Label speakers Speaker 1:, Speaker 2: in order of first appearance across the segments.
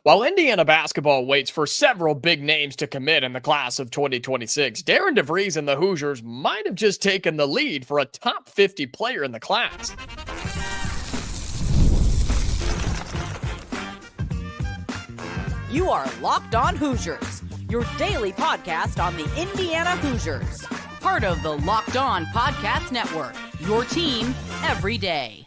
Speaker 1: While Indiana basketball waits for several big names to commit in the class of 2026, Darian DeVries and the Hoosiers might have just taken the lead for a top 50 player in the class.
Speaker 2: You are Locked On Hoosiers, your daily podcast on the Indiana Hoosiers. Part of the Locked On Podcast Network, your team every day.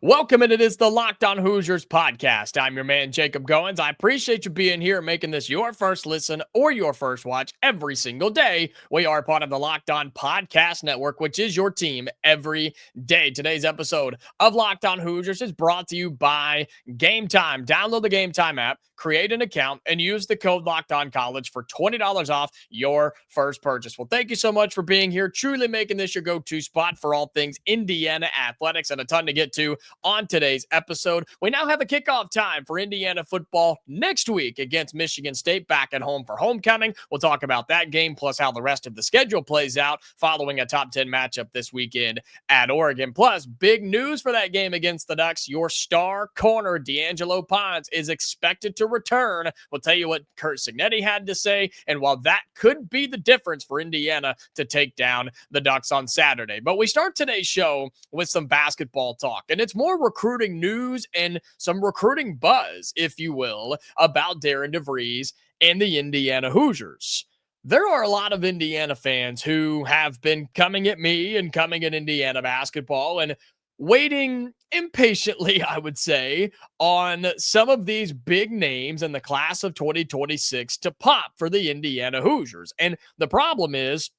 Speaker 1: Welcome, and it is the Locked On Hoosiers podcast. I'm your man, Jacob Goins. I appreciate you being here and making this your first listen or your first watch every single day. We are part of the Locked On Podcast Network, which is your team every day. Today's episode of Locked On Hoosiers is brought to you by Game Time. Download the Game Time app, create an account, and use the code Locked On College for $20 off your first purchase. Well, thank you so much for being here, truly making this your go-to spot for all things Indiana athletics, and a ton to get to on today's episode. We now have a kickoff time for Indiana football next week against Michigan State back at home for homecoming. We'll talk about that game, plus how the rest of the schedule plays out following a top 10 matchup this weekend at Oregon. Plus, big news for that game against the Ducks. Your star corner, D'Angelo Pons, is expected to return. We'll tell you what Curt Cignetti had to say, and while that could be the difference for Indiana to take down the Ducks on Saturday. But we start today's show with some basketball talk, and it's more recruiting news and some recruiting buzz, if you will, about Darian DeVries and the Indiana Hoosiers. There are a lot of Indiana fans who have been coming at me and coming at Indiana basketball and waiting impatiently, I would say, on some of these big names in the class of 2026 to pop for the Indiana Hoosiers. And the problem is,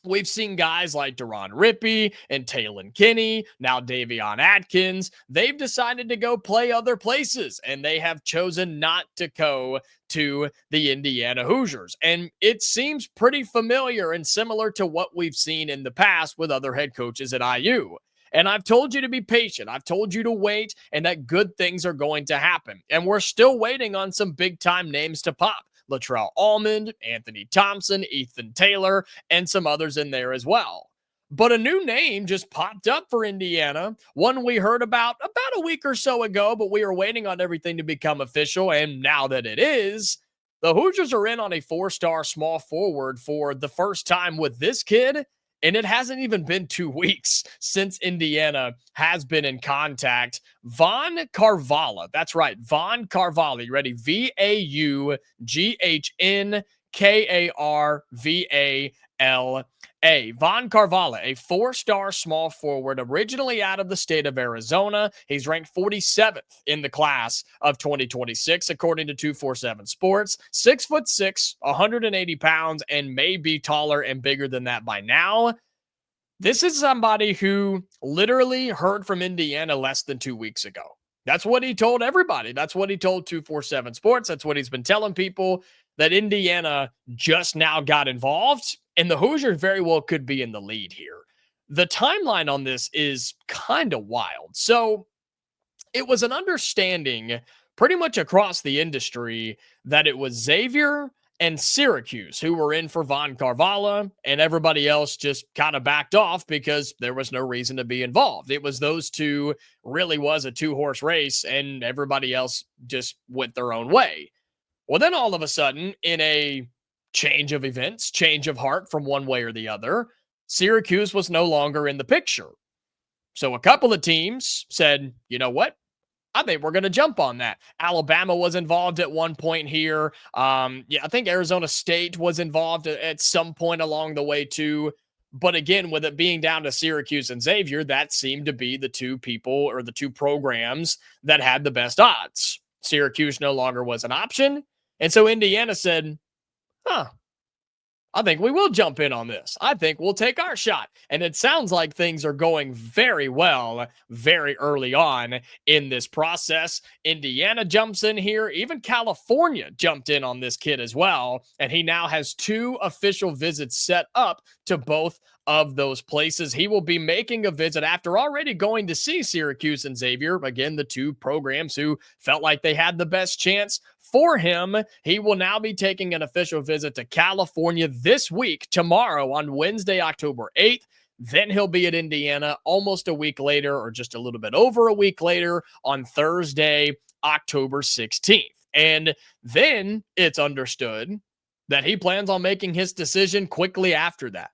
Speaker 1: we've seen guys like Deron Rippey and Talon Kinney, now Davion Atkins. They've decided to go play other places, and they have chosen not to go to the Indiana Hoosiers. And it seems pretty familiar and similar to what we've seen in the past with other head coaches at IU. And I've told you to be patient. I've told you to wait, and that good things are going to happen. And we're still waiting on some big-time names to pop. Latrell Almond, Anthony Thompson, Ethan Taylor, and some others in there as well. But a new name just popped up for Indiana, one we heard about a week or so ago, but we were waiting on everything to become official, and now that it is, the Hoosiers are in on a 4-star small forward for the first time with this kid, and it hasn't even been 2 weeks since Indiana has been in contact. Vaughn Karvala. That's right. Vaughn Karvala. You ready? Vaughn Karvala. Vaughn Karvala, a 4-star small forward, originally out of the state of Arizona. He's ranked 47th in the class of 2026, according to 247 Sports. 6'6", 180 pounds, and may be taller and bigger than that by now. This is somebody who literally heard from Indiana less than 2 weeks ago. That's what he told everybody. That's what he told 247 Sports. That's what he's been telling people, that Indiana just now got involved, and the Hoosiers very well could be in the lead here. The timeline on this is kind of wild. So it was an understanding pretty much across the industry that it was Xavier and Syracuse who were in for Vaughn Karvala, and everybody else just kind of backed off because there was no reason to be involved. It was those two, really was a 2-horse race, and everybody else just went their own way. Well, then all of a sudden, in a change of events, change of heart from one way or the other, Syracuse was no longer in the picture. So a couple of teams said, you know what? I think we're going to jump on that. Alabama was involved at one point here. I think Arizona State was involved at some point along the way too. But again, with it being down to Syracuse and Xavier, that seemed to be the two people or the two programs that had the best odds. Syracuse no longer was an option. And so Indiana said, I think we will jump in on this. I think we'll take our shot. And it sounds like things are going very well, very early on in this process. Indiana jumps in here. Even California jumped in on this kid as well. And he now has 2 official visits set up to both of those places. He will be making a visit after already going to see Syracuse and Xavier. Again, the two programs who felt like they had the best chance for him. He will now be taking an official visit to California this week, tomorrow on Wednesday, October 8th. Then he'll be at Indiana almost a week later, or just a little bit over a week later, on Thursday, October 16th. And then it's understood that he plans on making his decision quickly after that.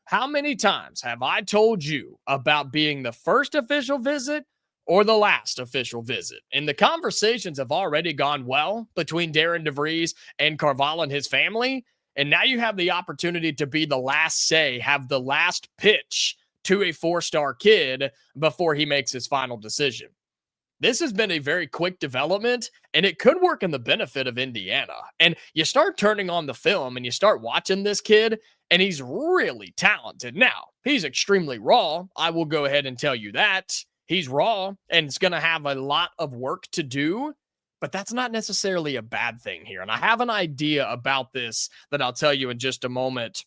Speaker 1: How many times have I told you about being the first official visit or the last official visit? And the conversations have already gone well between Darian DeVries and Karvala and his family. And now you have the opportunity to be the last say, have the last pitch to a four-star kid before he makes his final decision. This has been a very quick development, and it could work in the benefit of Indiana. And you start turning on the film and you start watching this kid, and he's really talented. Now, he's extremely raw. I will go ahead and tell you that. He's raw, and it's going to have a lot of work to do, but that's not necessarily a bad thing here. And I have an idea about this that I'll tell you in just a moment.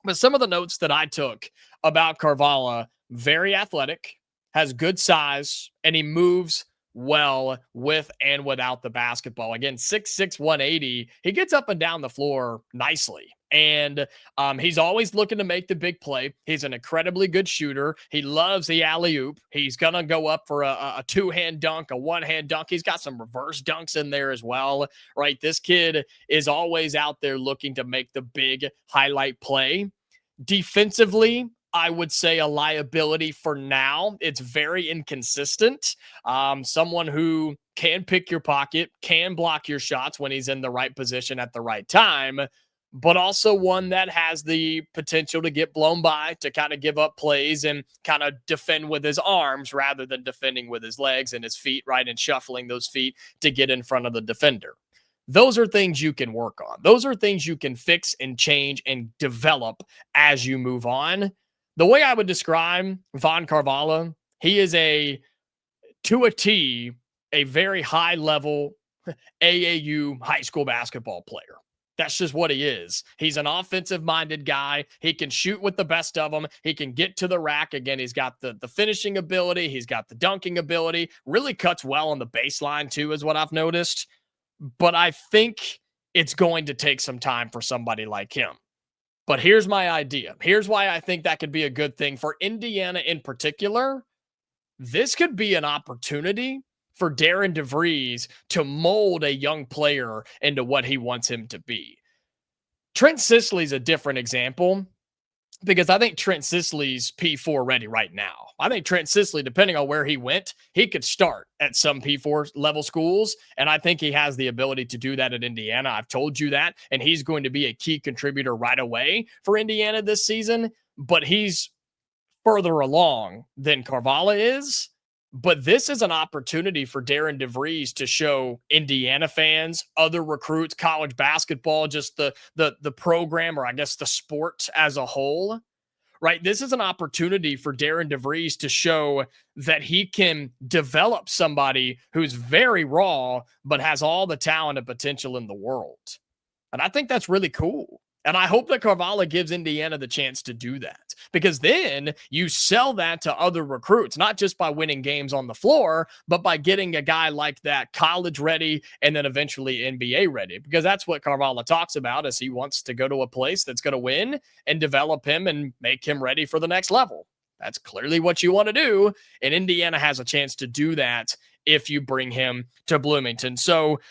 Speaker 1: But some of the notes that I took about Karvala, very athletic, has good size, and he moves well with and without the basketball. Again, 6'6", 180. He gets up and down the floor nicely. And he's always looking to make the big play. He's an incredibly good shooter. He loves the alley-oop. He's going to go up for a two-hand dunk, a one-hand dunk. He's got some reverse dunks in there as well, right? This kid is always out there looking to make the big highlight play. Defensively, I would say a liability for now. It's very inconsistent. Someone who can pick your pocket, can block your shots when he's in the right position at the right time, but also one that has the potential to get blown by, to kind of give up plays and kind of defend with his arms rather than defending with his legs and his feet, right? And shuffling those feet to get in front of the defender. Those are things you can work on. Those are things you can fix and change and develop as you move on. The way I would describe Vaughn Karvala, he is to a T, a very high level AAU high school basketball player. That's just what he is. He's an offensive minded guy. He can shoot with the best of them. He can get to the rack. Again, he's got the finishing ability. He's got the dunking ability. Really cuts well on the baseline too, is what I've noticed. But I think it's going to take some time for somebody like him. But here's my idea. Here's why I think that could be a good thing for Indiana in particular. This could be an opportunity for Darian DeVries to mold a young player into what he wants him to be. Trent Sisley's a different example, because I think Trent Sisley's P4 ready right now. I think Trent Sisley, depending on where he went, he could start at some P4 level schools. And I think he has the ability to do that at Indiana. I've told you that. And he's going to be a key contributor right away for Indiana this season. But he's further along than Karvala is. But this is an opportunity for Darian DeVries to show Indiana fans, other recruits, college basketball, just the program, or I guess the sport as a whole, right? This is an opportunity for Darian DeVries to show that he can develop somebody who's very raw, but has all the talent and potential in the world. And I think that's really cool. And I hope that Karvala gives Indiana the chance to do that, because then you sell that to other recruits, not just by winning games on the floor, but by getting a guy like that college ready and then eventually NBA ready, because that's what Karvala talks about, is he wants to go to a place that's going to win and develop him and make him ready for the next level. That's clearly what you want to do. And Indiana has a chance to do that if you bring him to Bloomington. So,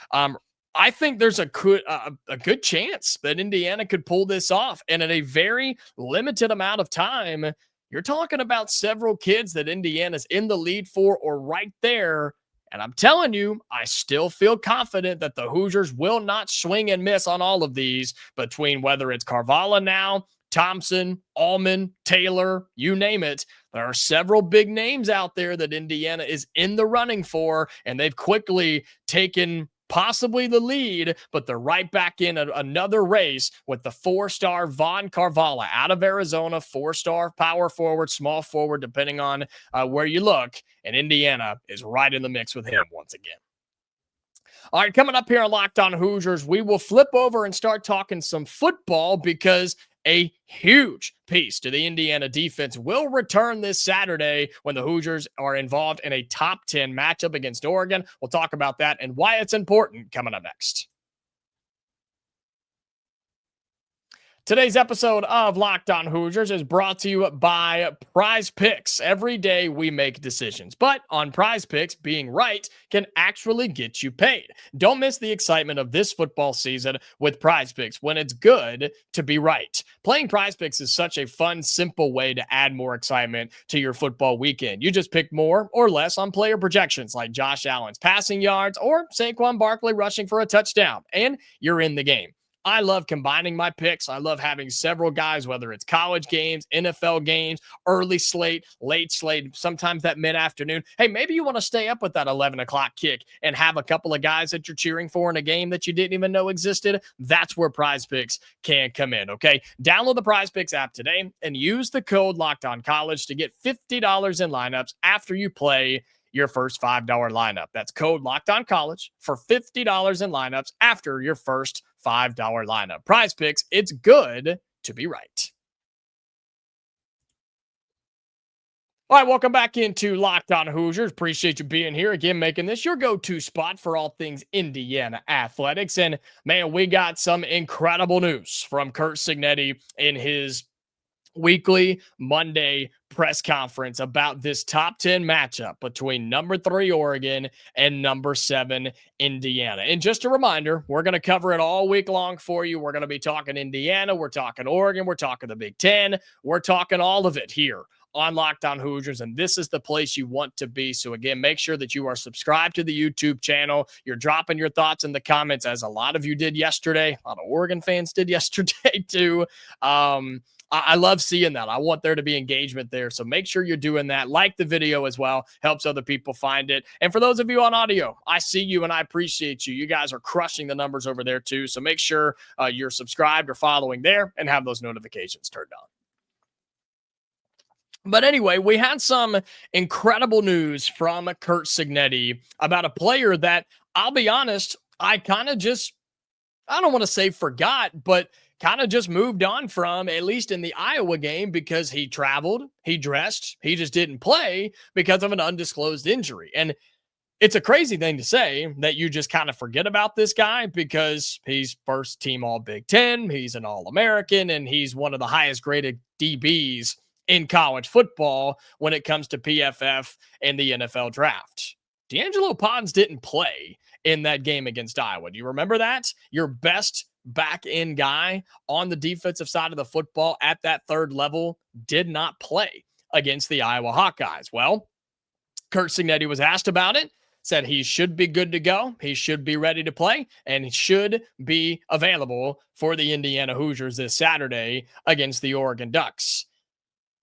Speaker 1: I think there's a good chance that Indiana could pull this off. And in a very limited amount of time, you're talking about several kids that Indiana's in the lead for or right there. And I'm telling you, I still feel confident that the Hoosiers will not swing and miss on all of these, between whether it's Karvala now, Thompson, Allman, Taylor, you name it. There are several big names out there that Indiana is in the running for, and they've quickly taken possibly the lead, but they're right back in another race with the four-star Vaughn Karvala out of Arizona, four-star power forward, small forward, depending on where you look. And Indiana is right in the mix with him once again. All right, coming up here on Locked On Hoosiers, we will flip over and start talking some football, because a huge piece to the Indiana defense will return this Saturday when the Hoosiers are involved in a top 10 matchup against Oregon. We'll talk about that and why it's important coming up next. Today's episode of Locked On Hoosiers is brought to you by Prize Picks. Every day we make decisions, but on Prize Picks, being right can actually get you paid. Don't miss the excitement of this football season with Prize Picks when it's good to be right. Playing Prize Picks is such a fun, simple way to add more excitement to your football weekend. You just pick more or less on player projections like Josh Allen's passing yards or Saquon Barkley rushing for a touchdown, and you're in the game. I love combining my picks. I love having several guys, whether it's college games, NFL games, early slate, late slate, sometimes that mid-afternoon. Hey, maybe you want to stay up with that 11 o'clock kick and have a couple of guys that you're cheering for in a game that you didn't even know existed. That's where Prize Picks can come in, okay? Download the Prize Picks app today and use the code LOCKEDONCollege to get $50 in lineups after you play your first $5 lineup. That's code LOCKEDONCollege for $50 in lineups after your first $5 lineup. Prize Picks, it's good to be right. All right, welcome back into Locked On Hoosiers. Appreciate you being here again, making this your go-to spot for all things Indiana athletics. And man, we got some incredible news from Curt Cignetti in his weekly Monday press conference about this top 10 matchup between number 3 Oregon and number 7 Indiana. And just a reminder, we're going to cover it all week long for you. We're going to be talking Indiana, we're talking Oregon, we're talking the Big Ten, we're talking all of it here on Locked On Hoosiers, and this is the place you want to be. So again, make sure that you are subscribed to the YouTube channel. You're dropping your thoughts in the comments, as a lot of you did yesterday. A lot of Oregon fans did yesterday too. I love seeing that. I want there to be engagement there. So make sure you're doing that. Like the video as well. Helps other people find it. And for those of you on audio, I see you and I appreciate you. You guys are crushing the numbers over there too. So make sure you're subscribed or following there and have those notifications turned on. But anyway, we had some incredible news from Curt Cignetti about a player that, I'll be honest, I kind of just, I don't want to say forgot, but kind of just moved on from, at least in the Iowa game, because he traveled, he dressed, he just didn't play because of an undisclosed injury. And it's a crazy thing to say that you just kind of forget about this guy because he's first team All Big Ten, he's an All-American, and he's one of the highest graded DBs in college football when it comes to PFF and the NFL draft. D'Angelo Pons didn't play in that game against Iowa. Do you remember that? Your best back end guy on the defensive side of the football at that third level did not play against the Iowa Hawkeyes. Well, Curt Cignetti was asked about it, said he should be good to go, he should be ready to play, and he should be available for the Indiana Hoosiers this Saturday against the Oregon Ducks.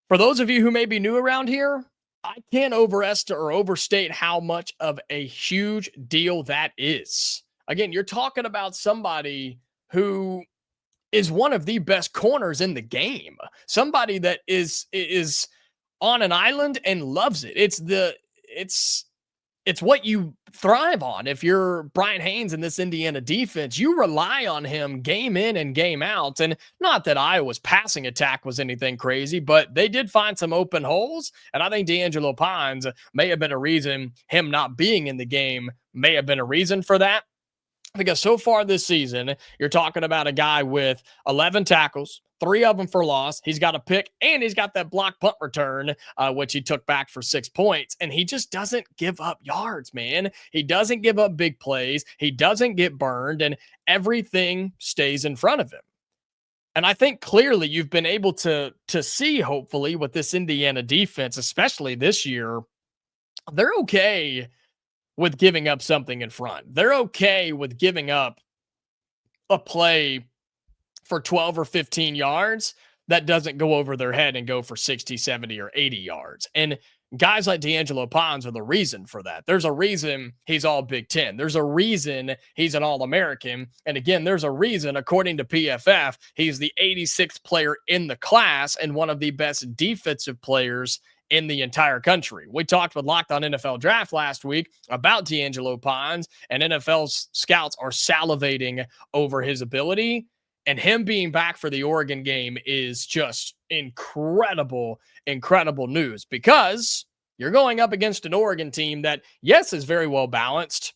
Speaker 1: For those of you who may be new around here, I can't overestimate or overstate how much of a huge deal that is. Again, you're talking about somebody who is one of the best corners in the game. Somebody that is on an island and loves it. It's what you thrive on. If you're Brian Haynes in this Indiana defense, you rely on him game in and game out. And not that Iowa's passing attack was anything crazy, but they did find some open holes. And I think D'Angelo Pons may have been a reason, him not being in the game may have been a reason for that. Because so far this season, you're talking about a guy with 11 tackles, 3 of them for loss. He's got a pick, and he's got that block punt return, which he took back for 6 points. And he just doesn't give up yards, man. He doesn't give up big plays. He doesn't get burned, and everything stays in front of him. And I think clearly you've been able to see, hopefully, with this Indiana defense, especially this year, they're okay with giving up something in front. They're okay with giving up a play for 12 or 15 yards that doesn't go over their head and go for 60, 70, or 80 yards. And guys like D'Angelo Pons are the reason for that. There's a reason he's all Big Ten. There's a reason he's an All-American. And again, there's a reason, according to PFF, he's the 86th player in the class and one of the best defensive players in the entire country. We talked with Locked On NFL Draft last week about D'Angelo Pons, and NFL scouts are salivating over his ability. And him being back for the Oregon game is just incredible, incredible news, because you're going up against an Oregon team that, yes, is very well balanced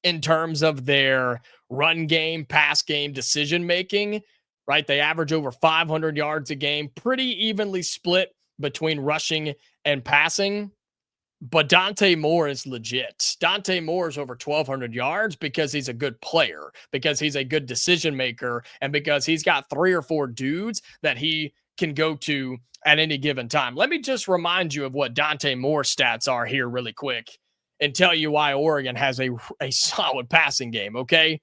Speaker 1: in terms of their run game, pass game, decision making. right? They average over 500 yards a game, pretty evenly split between rushing and passing. But Dante Moore is legit. Dante Moore is over 1,200 yards because he's a good player, because he's a good decision maker, and because he's got 3 or 4 dudes that he can go to at any given time. Let me just remind you of what Dante Moore's stats are here really quick and tell you why Oregon has a solid passing game, okay?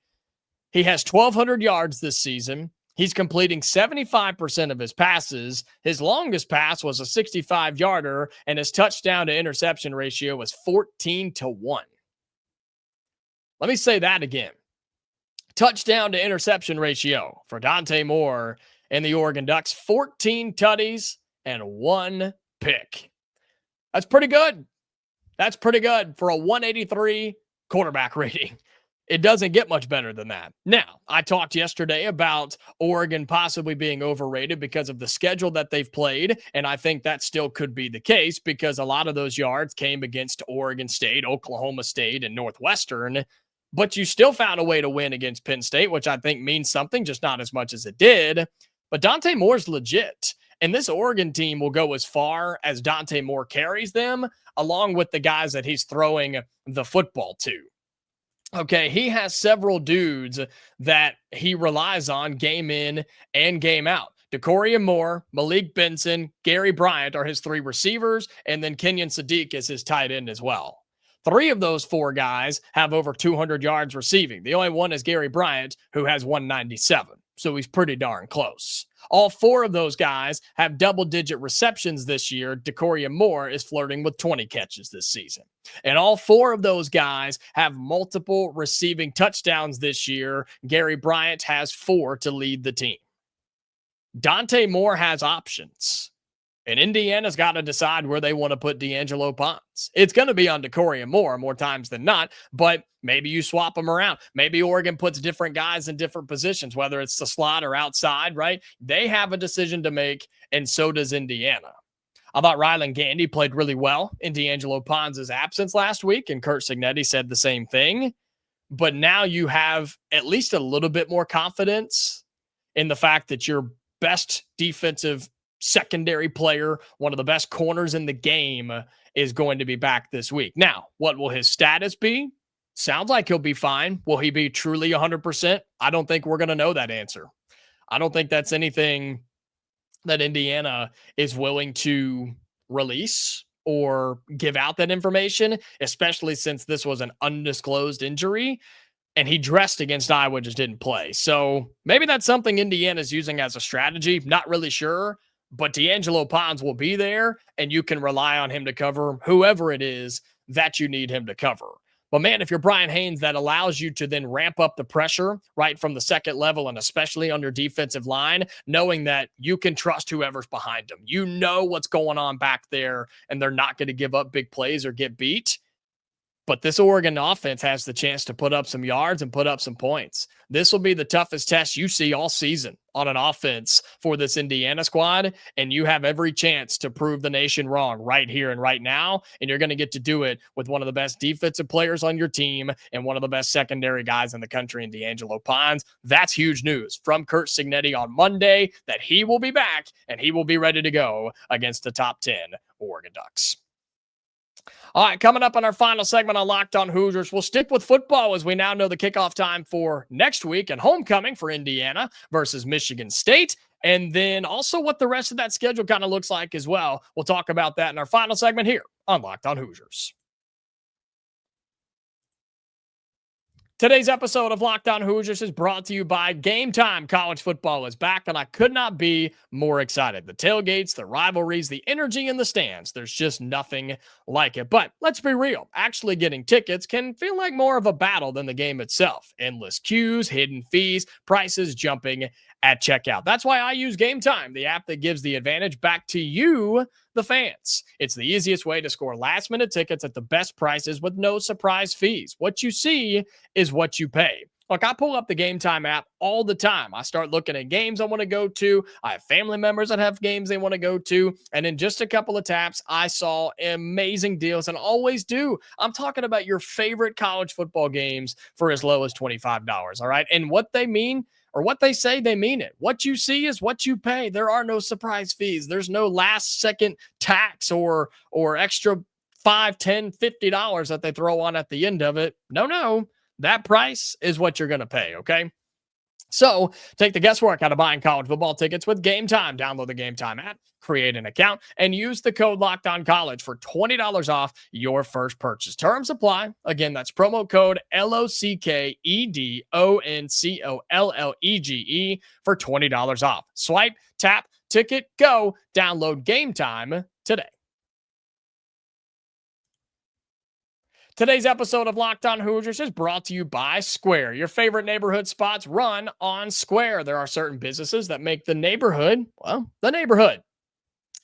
Speaker 1: He has 1,200 yards this season. He's completing 75% of his passes. His longest pass was a 65-yarder, and his touchdown to interception ratio was 14-1. Let me say that again. Touchdown to interception ratio for Dante Moore and the Oregon Ducks, 14 tutties and 1 pick. That's pretty good. That's pretty good for a 183 quarterback rating. It doesn't get much better than that. Now, I talked yesterday about Oregon possibly being overrated because of the schedule that they've played, and I think that still could be the case because a lot of those yards came against Oregon State, Oklahoma State, and Northwestern, but you still found a way to win against Penn State, which I think means something, just not as much as it did. But Dante Moore's legit, and this Oregon team will go as far as Dante Moore carries them, along with the guys that he's throwing the football to. Okay, he has several dudes that he relies on game in and game out. Decoria Moore, Malik Benson, Gary Bryant are his 3 receivers, and then Kenyon Sadiq is his tight end as well. 3 of those 4 guys have over 200 yards receiving. The only one is Gary Bryant, who has 197. So he's pretty darn close. All 4 of those guys have double-digit receptions this year. Decoria Moore is flirting with 20 catches this season. And all 4 of those guys have multiple receiving touchdowns this year. Gary Bryant has 4 to lead the team. Dante Moore has options. And Indiana's got to decide where they want to put D'Angelo Pons. It's going to be on Decoria Moore more times than not, but maybe you swap them around. Maybe Oregon puts different guys in different positions, whether it's the slot or outside, right? They have a decision to make, and so does Indiana. I thought Rylan Gandy played really well in D'Angelo Pons' absence last week, and Curt Cignetti said the same thing. But now you have at least a little bit more confidence in the fact that your best defensive secondary player, one of the best corners in the game, is going to be back this week. Now, what will his status be? Sounds like he'll be fine. Will he be truly 100%? I don't think we're going to know that answer. I don't think that's anything that Indiana is willing to release or give out that information, especially since this was an undisclosed injury and he dressed against Iowa, just didn't play. So maybe that's something Indiana's using as a strategy. Not really sure. But D'Angelo Pons will be there, and you can rely on him to cover whoever it is that you need him to cover. But man, if you're Brian Haynes, that allows you to then ramp up the pressure right from the second level, and especially on your defensive line, knowing that you can trust whoever's behind them. You know what's going on back there, and they're not going to give up big plays or get beat. But this Oregon offense has the chance to put up some yards and put up some points. This will be the toughest test you see all season on an offense for this Indiana squad, and you have every chance to prove the nation wrong right here and right now, and you're going to get to do it with one of the best defensive players on your team and one of the best secondary guys in the country in D'Angelo Pons. That's huge news from Curt Cignetti on Monday that he will be back and he will be ready to go against the top 10 Oregon Ducks. All right, coming up on our final segment on Locked On Hoosiers, we'll stick with football as we now know the kickoff time for next week and homecoming for Indiana versus Michigan State, and then also what the rest of that schedule kind of looks like as well. We'll talk about that in our final segment here on Locked On Hoosiers. Today's episode of Locked On Hoosiers is brought to you by Game Time. College football is back, and I could not be more excited. The tailgates, the rivalries, the energy in the stands, there's just nothing like it. But let's be real. Actually getting tickets can feel like more of a battle than the game itself. Endless queues, hidden fees, prices jumping at checkout. That's why I use Game Time, the app that gives the advantage back to you, the fans. It's the easiest way to score last-minute tickets at the best prices with no surprise fees. What you see is what you pay. Look, I pull up the Game Time app all the time. I start looking at games I want to go to. I have family members that have games they want to go to. And in just a couple of taps, I saw amazing deals and always do. I'm talking about your favorite college football games for as low as $25. All right. And what they mean, or what they say, they mean it. What you see is what you pay. There are no surprise fees. There's no last second tax or extra $5, $10, $50 that they throw on at the end of it. No. That price is what you're going to pay, okay? So take the guesswork out of buying college football tickets with Game Time. Download the Game Time app, create an account, and use the code LOCKEDONCollege for $20 off your first purchase. Terms apply. Again, that's promo code LOCKEDONCOLLEGE for $20 off. Swipe, tap, ticket, go. Download Game Time today. Today's episode of Locked On Hoosiers is brought to you by Square. Your favorite neighborhood spots run on Square. There are certain businesses that make the neighborhood, well, the neighborhood.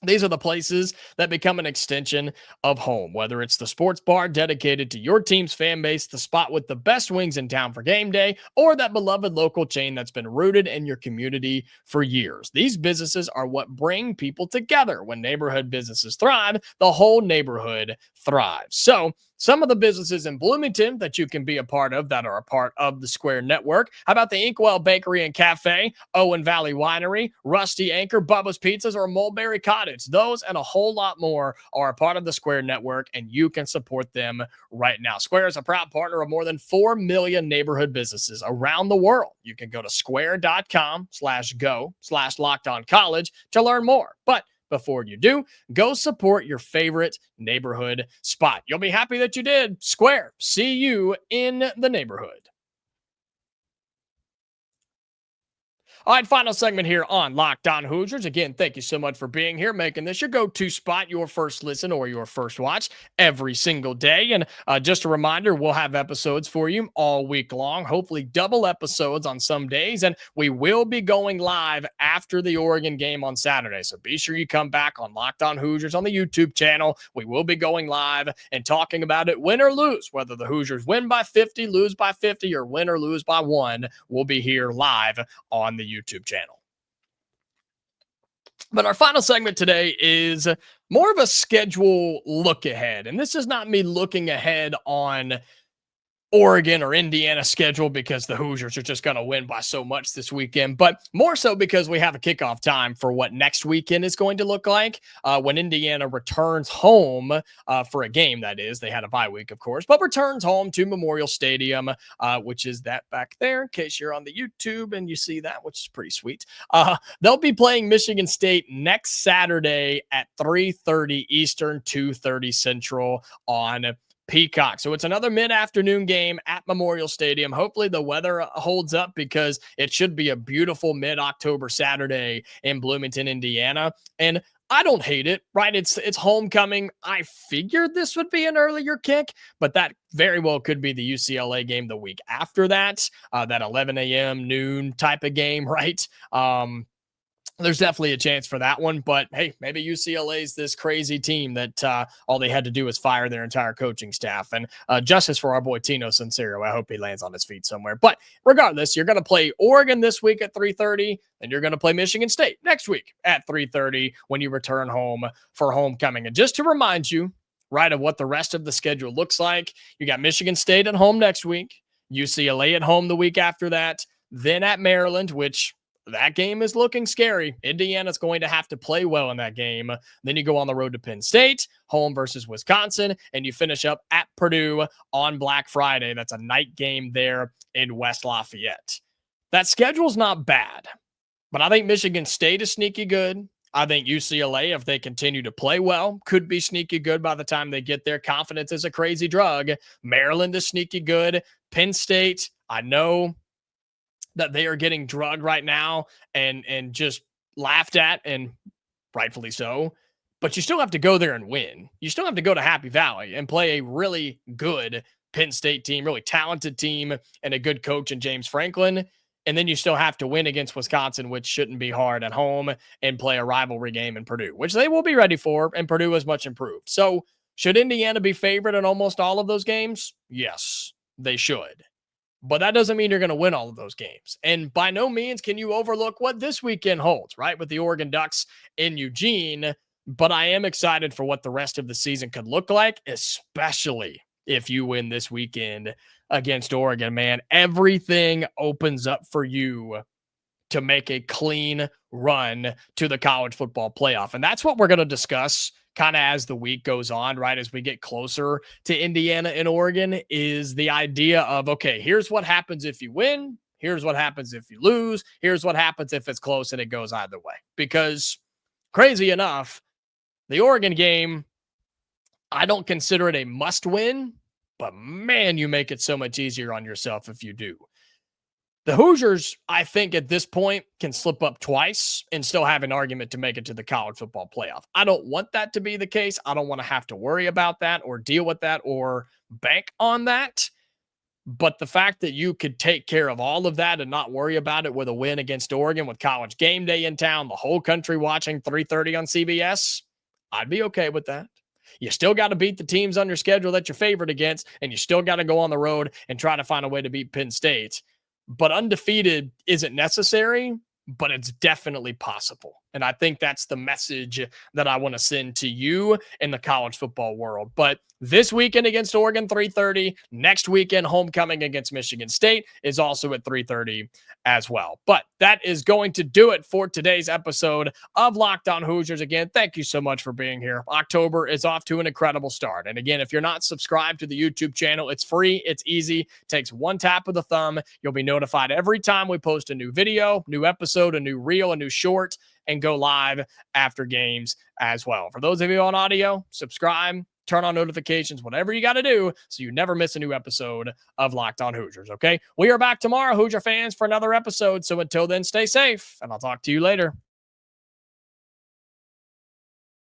Speaker 1: These are the places that become an extension of home, whether it's the sports bar dedicated to your team's fan base, the spot with the best wings in town for game day, or that beloved local chain that's been rooted in your community for years. These businesses are what bring people together. When neighborhood businesses thrive, the whole neighborhood thrives. So, some of the businesses in Bloomington that you can be a part of that are a part of the Square Network. How about the Inkwell Bakery and Cafe, Owen Valley Winery, Rusty Anchor, Bubba's Pizzas, or Mulberry Cottage? Those and a whole lot more are a part of the Square Network, and you can support them right now. Square is a proud partner of more than 4 million neighborhood businesses around the world. You can go to square.com/go/lockedoncollege to learn more. But before you do, go support your favorite neighborhood spot. You'll be happy that you did. Square, see you in the neighborhood. All right, final segment here on Locked On Hoosiers. Again, thank you so much for being here, making this your go-to spot, your first listen or your first watch every single day. And just a reminder, we'll have episodes for you all week long, hopefully double episodes on some days. And we will be going live after the Oregon game on Saturday. So be sure you come back on Locked On Hoosiers on the YouTube channel. We will be going live and talking about it, win or lose, whether the Hoosiers win by 50, lose by 50, or win or lose by 1. We'll be here live on the YouTube channel. But our final segment today is more of a schedule look ahead. And this is not me looking ahead on Oregon or Indiana schedule because the Hoosiers are just going to win by so much this weekend, but more so because we have a kickoff time for what next weekend is going to look like when Indiana returns home for a game. That is, they had a bye week, of course, but returns home to Memorial Stadium, which is that back there in case you're on the YouTube and you see that, which is pretty sweet. They'll be playing Michigan State next Saturday at 3:30 Eastern, 2:30 Central on Peacock. So it's another mid-afternoon game at Memorial Stadium. Hopefully the weather holds up because it should be a beautiful mid-October Saturday in Bloomington, Indiana. And I don't hate it, right? It's homecoming. I figured this would be an earlier kick, but that very well could be the UCLA game the week after that, that 11 a.m. noon type of game, right? There's definitely a chance for that one, but hey, maybe UCLA's this crazy team that all they had to do was fire their entire coaching staff. And justice for our boy Tino Sincero. I hope he lands on his feet somewhere. But regardless, you're going to play Oregon this week at 3:30, and you're going to play Michigan State next week at 3:30 when you return home for homecoming. And just to remind you, right, of what the rest of the schedule looks like, you got Michigan State at home next week, UCLA at home the week after that, then at Maryland, which that game is looking scary. Indiana's going to have to play well in that game. Then you go on the road to Penn State, home versus Wisconsin, and you finish up at Purdue on Black Friday. That's a night game there in West Lafayette. That schedule's not bad, but I think Michigan State is sneaky good. I think UCLA, if they continue to play well, could be sneaky good by the time they get there. Confidence is a crazy drug. Maryland is sneaky good. Penn State, I know that they are getting drugged right now and just laughed at, and rightfully so. But you still have to go there and win. You still have to go to Happy Valley and play a really good Penn State team, really talented team, and a good coach in James Franklin. And then you still have to win against Wisconsin, which shouldn't be hard at home, and play a rivalry game in Purdue, which they will be ready for, and Purdue is much improved. So should Indiana be favored in almost all of those games? Yes, they should. But that doesn't mean you're going to win all of those games. And by no means can you overlook what this weekend holds, right? With the Oregon Ducks in Eugene. But I am excited for what the rest of the season could look like, especially if you win this weekend against Oregon, man. Everything opens up for you to make a clean run to the college football playoff. And that's what we're going to discuss kind of as the week goes on, right? As we get closer to Indiana and Oregon, is the idea of, okay, here's what happens if you win. Here's what happens if you lose. Here's what happens if it's close and it goes either way. Because crazy enough, the Oregon game, I don't consider it a must win, but man, you make it so much easier on yourself if you do. The Hoosiers, I think at this point, can slip up twice and still have an argument to make it to the college football playoff. I don't want that to be the case. I don't want to have to worry about that or deal with that or bank on that. But the fact that you could take care of all of that and not worry about it with a win against Oregon, with college game day in town, the whole country watching 3:30 on CBS, I'd be okay with that. You still got to beat the teams on your schedule that you're favored against, and you still got to go on the road and try to find a way to beat Penn State. But undefeated isn't necessary, but it's definitely possible. And I think that's the message that I want to send to you in the college football world. But this weekend against Oregon, 3:30. Next weekend, homecoming against Michigan State is also at 3:30 as well. But that is going to do it for today's episode of Locked On Hoosiers. Again, thank you so much for being here. October is off to an incredible start. And again, if you're not subscribed to the YouTube channel, it's free, it's easy, takes one tap of the thumb. You'll be notified every time we post a new video, new episode, a new reel, a new short, and go live after games as well. For those of you on audio, subscribe, turn on notifications, whatever you got to do so you never miss a new episode of Locked On Hoosiers, okay? We are back tomorrow, Hoosier fans, for another episode. So until then, stay safe, and I'll talk to you later.